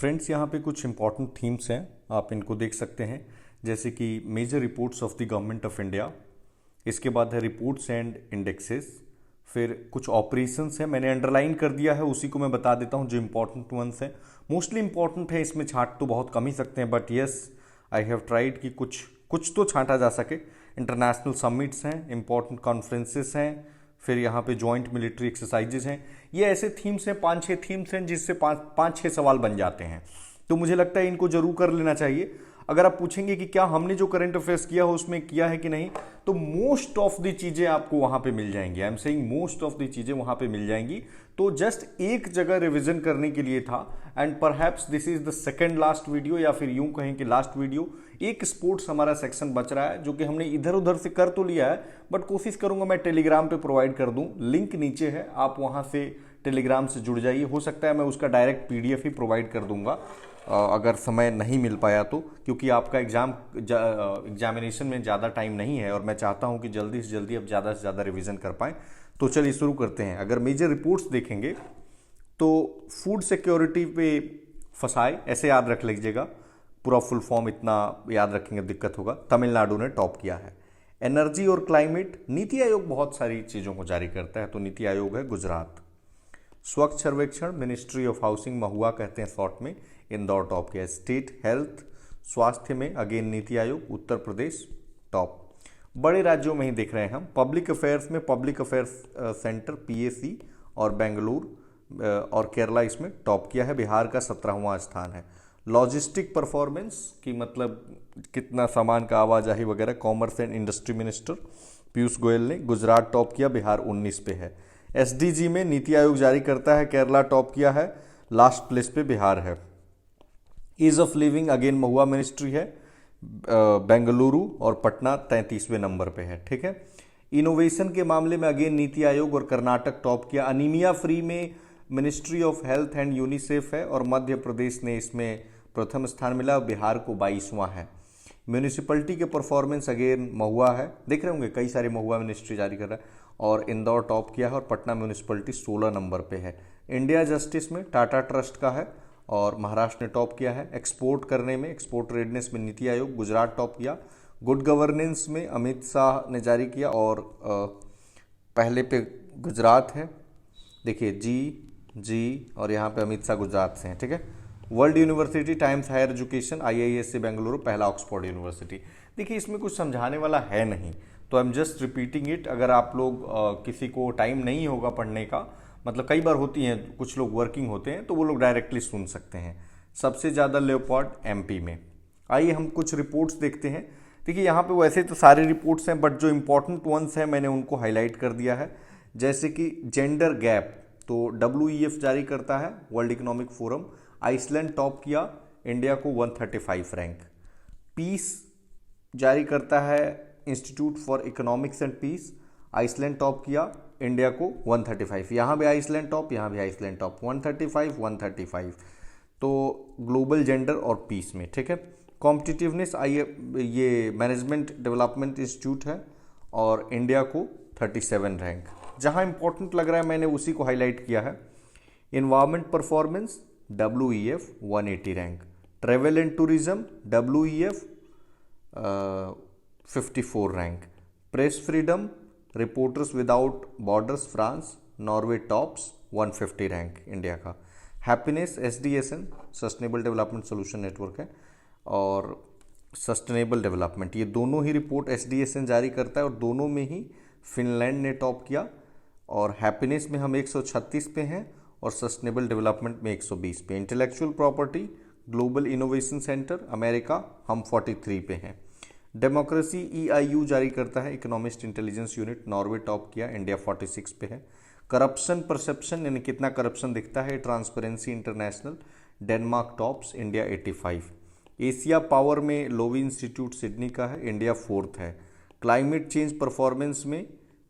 Friends, यहाँ पे कुछ इंपॉर्टेंट थीम्स हैं, आप इनको देख सकते हैं। जैसे कि major reports of the government of India, इसके बाद है रिपोर्ट्स एंड इंडेक्सेस, फिर कुछ ऑपरेशंस हैं, मैंने अंडरलाइन कर दिया है, उसी को मैं बता देता हूँ जो इंपॉर्टेंट वंस हैं। मोस्टली इंपॉर्टेंट है, इसमें छांट तो बहुत कम ही सकते हैं, but yes I have tried कि कुछ कुछ तो छांटा जा सके। इंटरनेशनल समिट्स हैं, इंपॉर्टेंट कॉन्फ्रेंसेस हैं, फिर यहाँ पे जॉइंट मिलिट्री एक्सरसाइजेज हैं। ये ऐसे थीम्स हैं, 5-6 थीम्स हैं जिससे पाँच छः सवाल बन जाते हैं। तो मुझे लगता है इनको जरूर कर लेना चाहिए। अगर आप पूछेंगे कि क्या हमने जो करंट अफेयर्स किया हो उसमें किया है कि नहीं, तो मोस्ट ऑफ द चीज़ें आपको वहाँ पे मिल जाएंगी। I am saying most of the चीज़ें वहाँ पे मिल जाएंगी। तो जस्ट एक जगह रिवीजन करने के लिए था, and perhaps this is the second last video, या फिर यूं कहें कि लास्ट वीडियो। एक स्पोर्ट्स हमारा सेक्शन बच रहा है जो कि हमने इधर उधर से कर तो लिया है, बट कोशिश करूंगा मैं टेलीग्राम पे प्रोवाइड कर दूं। लिंक नीचे है, आप वहां से टेलीग्राम से जुड़ जाइए। हो सकता है मैं उसका डायरेक्ट पीडीएफ ही प्रोवाइड कर दूंगा अगर समय नहीं मिल पाया तो, क्योंकि आपका एग्जामिनेशन में ज़्यादा टाइम नहीं है और मैं चाहता हूं कि जल्दी से जल्दी अब ज़्यादा से ज़्यादा रिवीजन कर पाएँ। तो चलिए शुरू करते हैं। अगर मेजर रिपोर्ट्स देखेंगे तो फूड सिक्योरिटी पे फसाए, ऐसे याद रख लीजिएगा, पूरा फुल फॉर्म इतना याद रखेंगे दिक्कत होगा। तमिलनाडु ने टॉप किया है। एनर्जी और क्लाइमेट, नीति आयोग बहुत सारी चीज़ों को जारी करता है, तो नीति आयोग है गुजरात। स्वच्छ सर्वेक्षण, मिनिस्ट्री ऑफ हाउसिंग, महुआ कहते हैं शॉर्ट में, इंदौर टॉप किया है। स्टेट हेल्थ, स्वास्थ्य में अगेन नीति आयोग, उत्तर प्रदेश टॉप। बड़े राज्यों में ही देख रहे हैं हम। पब्लिक अफेयर्स में पब्लिक अफेयर्स सेंटर पीएसी और बेंगलुरु और केरला इसमें टॉप किया है। बिहार का 17वां स्थान है। लॉजिस्टिक परफॉर्मेंस की मतलब कितना सामान का आवाजाही वगैरह, commerce and industry minister Piyush Goyal ने गुजरात टॉप किया, बिहार 19 पे है। एसडीजी में नीति आयोग जारी करता है, केरला टॉप किया है, लास्ट प्लेस पे बिहार है। Ease of living again MoHUA ministry है, बेंगलुरु और पटना 33वें नंबर पे है। ठीक है। इनोवेशन के मामले में अगेन नीति आयोग और कर्नाटक टॉप किया। अनीमिया फ्री में ministry of health and UNICEF है और मध्य प्रदेश ने इसमें प्रथम स्थान मिला, बिहार को 22वां है। म्यूनिसिपलिटी के परफॉर्मेंस अगेन महुआ है, देख रहे होंगे कई सारे महुआ मिनिस्ट्री जारी कर रहा है, और इंदौर टॉप किया है और पटना म्यूनिसिपलिटी 16 नंबर पे है। इंडिया जस्टिस में टाटा ट्रस्ट का है और महाराष्ट्र ने टॉप किया है। एक्सपोर्ट करने में, एक्सपोर्ट रेडनेस में नीति आयोग, गुजरात टॉप किया। गुड गवर्नेंस में अमित शाह ने जारी किया और पहले पे गुजरात है, देखिए जी और यहाँ पे अमित शाह गुजरात से हैं। ठीक है। World university times higher education, IIS से बेंगलुरु, पहला ऑक्सफोर्ड यूनिवर्सिटी। देखिए इसमें कुछ समझाने वाला है नहीं, तो I am just repeating it. अगर आप लोग किसी को टाइम नहीं होगा पढ़ने का, मतलब कई बार होती हैं, कुछ लोग वर्किंग होते हैं, तो वो लोग डायरेक्टली सुन सकते हैं। सबसे ज़्यादा लेपर्ड एमपी में। आइए हम कुछ रिपोर्ट्स देखते हैं। देखिए यहाँ पे वैसे तो सारे रिपोर्ट्स हैं, बट जो इंपॉर्टेंट वंस हैं मैंने उनको हाईलाइट कर दिया है। जैसे कि जेंडर गैप, तो डब्ल्यूईएफ जारी करता है, world economic forum. Iceland top किया, इंडिया को 135 रैंक। पीस जारी करता है institute for economics and peace, Iceland top किया, इंडिया को 135। यहाँ भी आइसलैंड टॉप, यहाँ भी आइसलैंड टॉप, 135। तो ग्लोबल जेंडर और पीस में। ठीक है। कॉम्पिटिटिवनेस, ये मैनेजमेंट डेवलपमेंट इंस्टीट्यूट है और इंडिया को 37 रैंक। जहाँ इंपॉर्टेंट लग रहा है मैंने उसी को हाईलाइट किया है। Environment performance, WEF 180 rank. Travel and tourism, WEF 54 rank. Press freedom, reporters without borders France, Norway tops, 150 rank India का। Happiness, SDSN sustainable development solution network है, और सस्टेनेबल डेवलपमेंट, ये दोनों ही रिपोर्ट SDSN जारी करता है और दोनों में ही फिनलैंड ने टॉप किया। और हैप्पीनेस में हम 136 पे हैं और सस्टेनेबल डेवलपमेंट में 120 पे। Intellectual property, global innovation centre America, हम 43 पे हैं। डेमोक्रेसी, EIU जारी करता है, economist intelligence unit, Norway top किया, इंडिया 46 पे है। करप्शन परसेप्शन, यानी कितना करप्शन दिखता है, transparency international, Denmark tops, India 85। Asia power में लोवी इंस्टीट्यूट सिडनी का है, इंडिया 4th है। क्लाइमेट चेंज परफॉर्मेंस में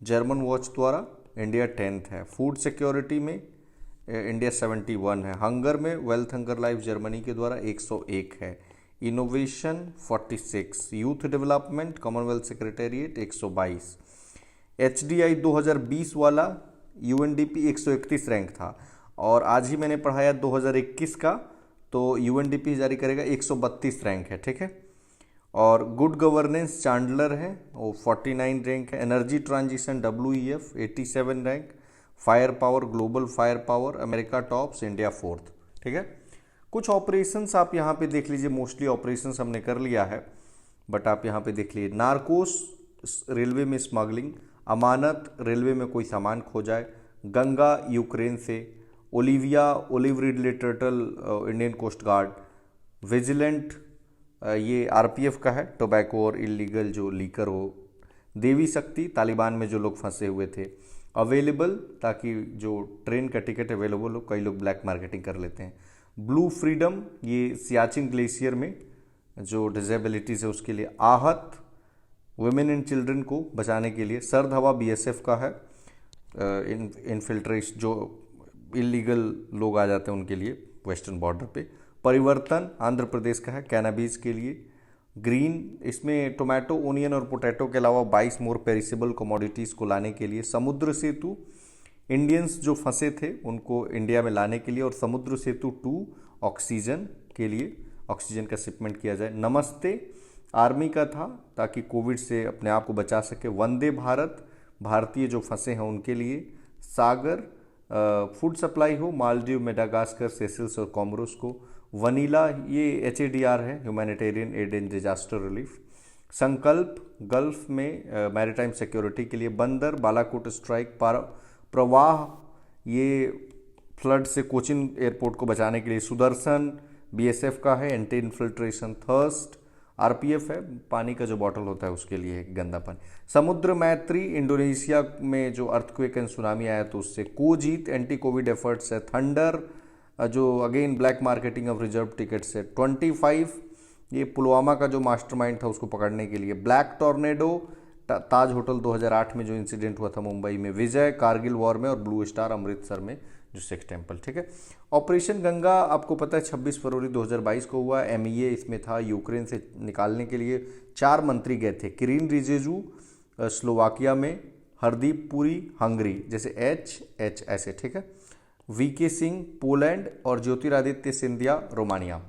जर्मन वॉच द्वारा इंडिया 10th है। फूड सिक्योरिटी में इंडिया 71 है। हंगर में वेल्थ हंगर लाइफ जर्मनी के द्वारा 101 है। Innovation 46। Youth development Commonwealth secretariat 122। HDI 2020 वाला UNDP 131 रैंक था, और आज ही मैंने पढ़ाया 2021 का, तो यूएनडीपी जारी करेगा 132 रैंक है, ठीक है। और गुड गवर्नेंस चांडलर है, वो 49 रैंक है। Energy transition WEF 87 rank. Fire power, global fire power, America tops, India 4th, ठीक है। कुछ ऑपरेशंस आप यहाँ पे देख लीजिए, मोस्टली ऑपरेशंस हमने कर लिया है, बट आप यहाँ पे देख लीजिए। नार्कोस रेलवे में स्मगलिंग, अमानत रेलवे में कोई सामान खो जाए, गंगा यूक्रेन से, Olivia olive ridley turtle Indian coast guard, vigilant ये RPF का है, टोबैको और इलीगल जो लीकर हो, देवी शक्ति तालिबान में जो लोग फंसे हुए थे, अवेलेबल ताकि जो ट्रेन का टिकट अवेलेबल हो, कई लोग ब्लैक मार्केटिंग कर लेते हैं। ब्लू फ्रीडम ये सियाचिन ग्लेशियर में जो डिजेबिलिटीज है उसके लिए, आहत वुमेन एंड चिल्ड्रन को बचाने के लिए। सर्द हवा BSF का है, इनफिल्ट्रेशन जो इलीगल लोग आ जाते हैं उनके लिए वेस्टर्न बॉर्डर पे। परिवर्तन आंध्र प्रदेश का है, कैनाबीज के लिए। ग्रीन इसमें टोमेटो, ओनियन और पोटैटो के अलावा 22 मोर पेरिसेबल कमोडिटीज़ को लाने के लिए। समुद्र सेतु इंडियंस जो फंसे थे उनको इंडिया में लाने के लिए, और समुद्र सेतु 2 ऑक्सीजन के लिए, ऑक्सीजन का शिपमेंट किया जाए। नमस्ते आर्मी का था ताकि कोविड से अपने आप को बचा सके। वंदे भारत भारतीय जो फंसे हैं उनके लिए। सागर फूड सप्लाई हो, मालदीव, मेडागास्कर, सेशल्स और कॉमोरोस को। वनीला ये HADR है, humanitarian add and disaster relief. संकल्प गल्फ में मैरीटाइम सिक्योरिटी के लिए। बंदर बालाकोट स्ट्राइक। प्रवाह ये फ्लड से कोचिन एयरपोर्ट को बचाने के लिए। सुदर्शन BSF का है, एंटी इन्फिल्ट्रेशन। थर्स्ट RPF है, पानी का जो बॉटल होता है उसके लिए, गंदा पानी। समुद्र मैत्री इंडोनेशिया में जो अर्थक्वेक एंड सुनामी आया तो उससे। कोजीत एंटी कोविड एफर्ट्स है। थंडर जो again black marketing of reserve tickets है। 25 ये पुलवामा का जो मास्टरमाइंड था उसको पकड़ने के लिए। ब्लैक टॉर्नेडो ताज होटल 2008 में जो इंसिडेंट हुआ था मुंबई में। विजय कारगिल वॉर में, और ब्लू स्टार अमृतसर में जो सिख टेम्पल, ठीक है। ऑपरेशन गंगा आपको पता है 26 फरवरी 2022 को हुआ। MEA इसमें था, यूक्रेन से निकालने के लिए 4 मंत्री गए थे। किरीन रिजिजू स्लोवाकिया में, हरदीप पुरी हंगरी, जैसे H ऐसे, ठीक है। VK सिंह पोलैंड, और ज्योतिरादित्य सिंधिया रोमानिया।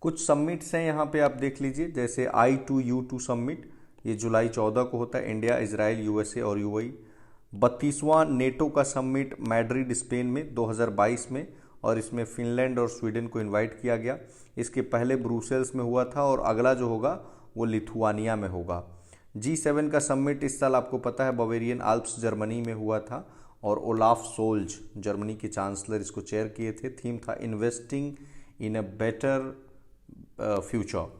कुछ समिट्स हैं यहाँ पे आप देख लीजिए, जैसे I2U2 समिट, ये जुलाई 14 को होता है। इंडिया, इजराइल, USA और UAE। 32वां नेटो का समिट मैड्रिड स्पेन में 2022 में, और इसमें फिनलैंड और स्वीडन को इनवाइट किया गया। इसके पहले ब्रुसेल्स में हुआ था, और अगला जो होगा वो लिथुआनिया में होगा। G7 का समिट इस साल आपको पता है बवेरियन आल्प्स जर्मनी में हुआ था, और ओलाफ सोल्ज जर्मनी के चांसलर इसको चेयर किए थे। थीम था investing in a better future.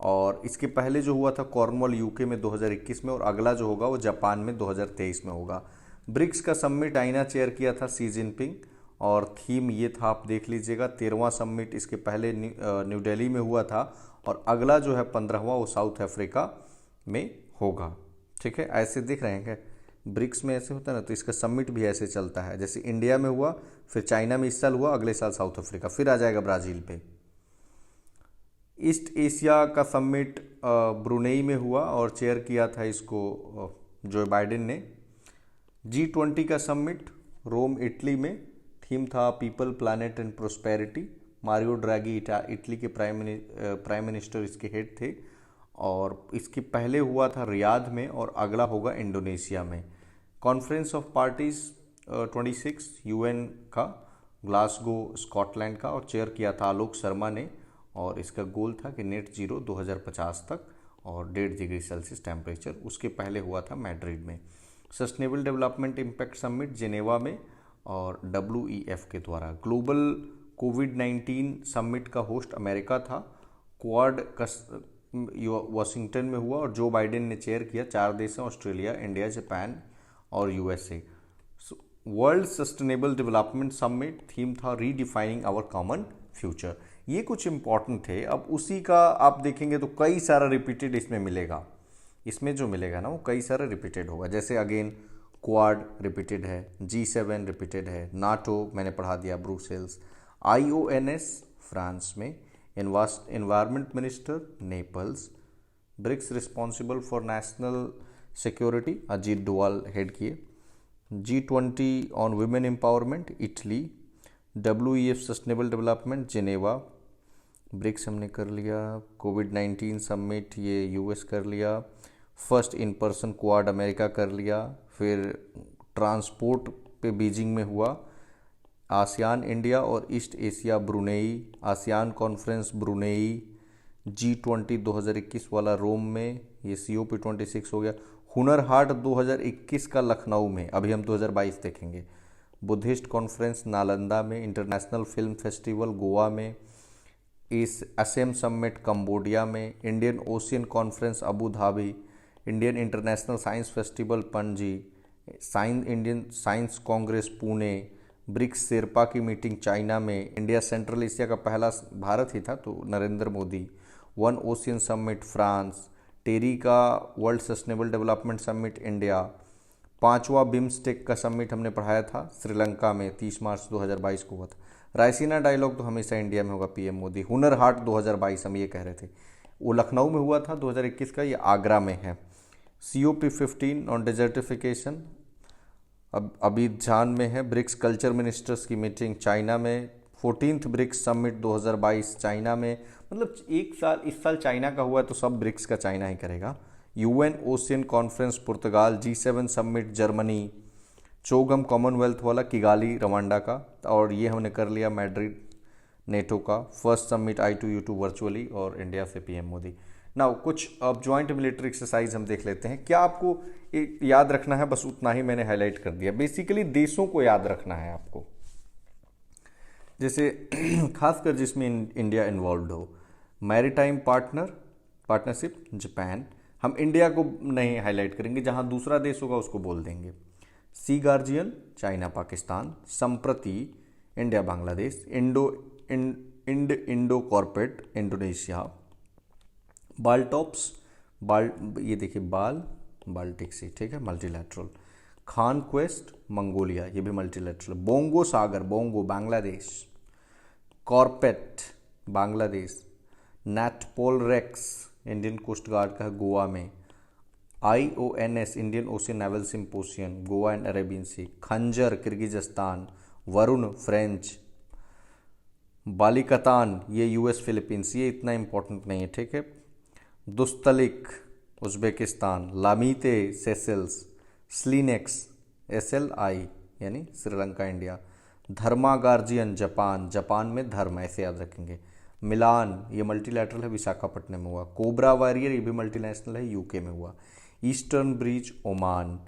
और इसके पहले जो हुआ था कॉर्नवॉल UK में 2021 में, और अगला जो होगा वो जापान में 2023 में होगा। ब्रिक्स का समिट चाइना चेयर किया था शी जिनपिंग, और थीम ये था, आप देख लीजिएगा 13वां समिट इसके पहले न्यू दिल्ली में हुआ था, और अगला जो है 15वां वो साउथ अफ्रीका में होगा, ठीक है। ऐसे दिख रहे हैं क्या, ब्रिक्स में ऐसे होता है ना, तो इसका समिट भी ऐसे चलता है, जैसे इंडिया में हुआ, फिर चाइना में इस साल हुआ, अगले साल साउथ अफ्रीका, फिर आ जाएगा ब्राज़ील पे। ईस्ट एशिया का समिट ब्रुनेई में हुआ, और चेयर किया था इसको जो बाइडेन ने। G20 का समिट रोम इटली में, थीम था people, planet and prosperity. Mario Draghi Italy के प्राइम मिनिस्टर इसके हेड थे, और इसके पहले हुआ था रियाद में, और अगला होगा इंडोनेशिया में। कॉन्फ्रेंस ऑफ पार्टीज 26 UN का, ग्लासगो स्कॉटलैंड का, और चेयर किया था आलोक शर्मा ने, और इसका गोल था कि नेट जीरो 2050 तक और 1.5 डिग्री सेल्सियस टेम्परेचर। उसके पहले हुआ था मैड्रिड में। Sustainable development impact summit Geneva में, और WEF के द्वारा। ग्लोबल कोविड-19 समिट का होस्ट अमेरिका था। क्वाड का वाशिंगटन में हुआ, और जो बाइडेन ने चेयर किया। 4 देश हैं, ऑस्ट्रेलिया, इंडिया, जापान और USA। World sustainable development summit, theme था रीडिफाइनिंग आवर कॉमन फ्यूचर। ये कुछ इंपॉर्टेंट थे। अब उसी का आप देखेंगे तो कई सारा रिपीटेड इसमें मिलेगा, इसमें जो मिलेगा ना वो कई सारा रिपीटेड होगा। जैसे अगेन क्वाड रिपीटेड है, G7 रिपीटेड है, नाटो मैंने पढ़ा दिया, ब्रुसेल्स, IONS फ्रांस में, environment minister Naples, BRICS responsible for national security Ajit Doval head किए, G20 on women empowerment Italy, WEF sustainable development Geneva, BRICS हमने कर लिया, कोविड-19 समिट ये US कर लिया, first in person quad America कर लिया, फिर ट्रांसपोर्ट पे बीजिंग में हुआ, आसियान इंडिया और east Asia Brunei, ASEAN conference Brunei, G20 2021 वाला रोम में, ये COP26 हो गया, हुनर हाट 2021 का लखनऊ में, अभी हम 2022 देखेंगे, बुद्धिस्ट कॉन्फ्रेंस नालंदा में, इंटरनेशनल फिल्म फेस्टिवल गोवा में, इस असम समिट कंबोडिया में, Indian Ocean conference Abu Dhabi, Indian international science festival Panaji, Indian science congress Pune, BRICS sherpa की मीटिंग चाइना में, इंडिया सेंट्रल एशिया का पहला भारत ही था तो Narendra Modi, one ocean summit France, TERI का world sustainable development summit India, 5वां बिम्स्टेक का समिट हमने पढ़ाया था श्रीलंका में 30 मार्च 2022 को हुआ था, रायसीना डायलॉग तो हमेशा इंडिया में होगा PM मोदी, हुनर हाट 2022 हम ये कह रहे थे, वो लखनऊ में हुआ था 2021 का, ये आगरा में है, COP15 ऑन डेजर्टिफिकेशन अबीजान में है, ब्रिक्स कल्चर मिनिस्टर्स की मीटिंग चाइना में, 14th ब्रिक्स समिट 2022 चाइना में, मतलब इस साल चाइना का हुआ तो सब ब्रिक्स का चाइना ही करेगा, UN ओशियन कॉन्फ्रेंस पुर्तगाल, G7 समिट जर्मनी, चोगम कॉमनवेल्थ वाला किगाली रवांडा का, और ये हमने कर लिया मैड्रिड नेटो का, फर्स्ट समिट I2U2 वर्चुअली और इंडिया से PM मोदी। नाउ कुछ अब ज्वाइंट मिलिट्री एक्सरसाइज हम देख लेते हैं, क्या आपको याद रखना है, बस उतना ही मैंने हाईलाइट कर दिया, बेसिकली देशों को याद रखना है आपको, जैसे खासकर जिसमें इंडिया इन्वॉल्व हो, मैरीटाइम पार्टनरशिप जापान, हम इंडिया को नहीं हाईलाइट करेंगे, जहां दूसरा देश होगा उसको बोल देंगे, सी guardian China Pakistan, Sampriti India Bangladesh, Indo corporate Indonesia, BALTOPS ये देखिए बाल्टिक सी, ठीक है, मल्टीलैटरल, खान क्वेस्ट मंगोलिया, ये भी multilateral, Bongo Sagar Bongo Bangladesh, CORPAT Bangladesh, NATPOLREX Indian coast guard का है गोवा में, IONS Indian Ocean naval symposium Goa and Arabian Sea, Khanjar Kyrgyzstan, Varun French, बालिकतान ये US फिलीपींस, ये इतना इंपॉर्टेंट नहीं है, ठीक है, दुस्तलिक उज्बेकिस्तान, लामीते सेसेल्स, स्लीनेक्स SLI यानी श्रीलंका इंडिया, धर्मा गार्जियन जापान में धर्म ऐसे याद रखेंगे, मिलान ये मल्टीलैटरल है विशाखापट्टनम में हुआ, कोबरा वॉरियर ये भी मल्टीनेशनल है UK में हुआ, eastern bridge Oman,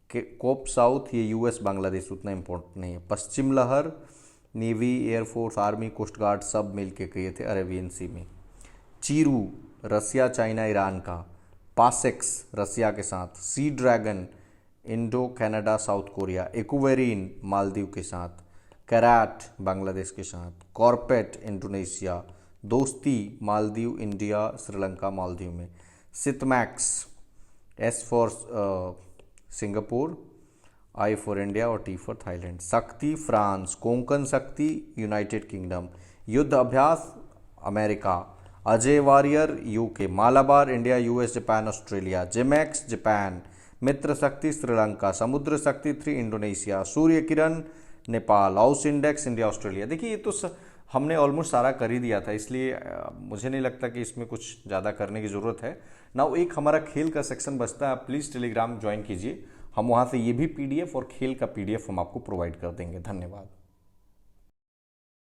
cope south ये US बांग्लादेश उतना इंपॉर्टेंट नहीं है, Paschim Lehar navy air force army coast guard सब मिल के किए थे अरेबियन सी में, चीरू रसिया चाइना ईरान का, पासेक्स रसिया के साथ, sea dragon Indo Canada South Korea, Ekuverin Maldives के साथ, कैराट बांग्लादेश के साथ, कॉर्पेट इंडोनेशिया, दोस्ती मालदीव इंडिया श्रीलंका मालदीव में, SITMEX S for Singapore, I for India और T for Thailand, Shakti France, Konkan Shakti United Kingdom, Yudh Abhyas America, Ajay warrior UK, Malabar India US Japan Australia, JIMEX Japan, Mitra Shakti Sri Lanka, Samudra Shakti 3 Indonesia, Surya Kiran Nepal, AUSINDEX India Australia. देखिए ये तो हमने ऑलमोस्ट सारा कर ही दिया था, इसलिए मुझे नहीं लगता कि इसमें कुछ ज़्यादा करने की ज़रूरत है। नाउ एक हमारा खेल का सेक्शन बचता है, आप प्लीज़ टेलीग्राम ज्वाइन कीजिए, हम वहाँ से ये भी PDF और खेल का PDF हम आपको प्रोवाइड कर देंगे। धन्यवाद।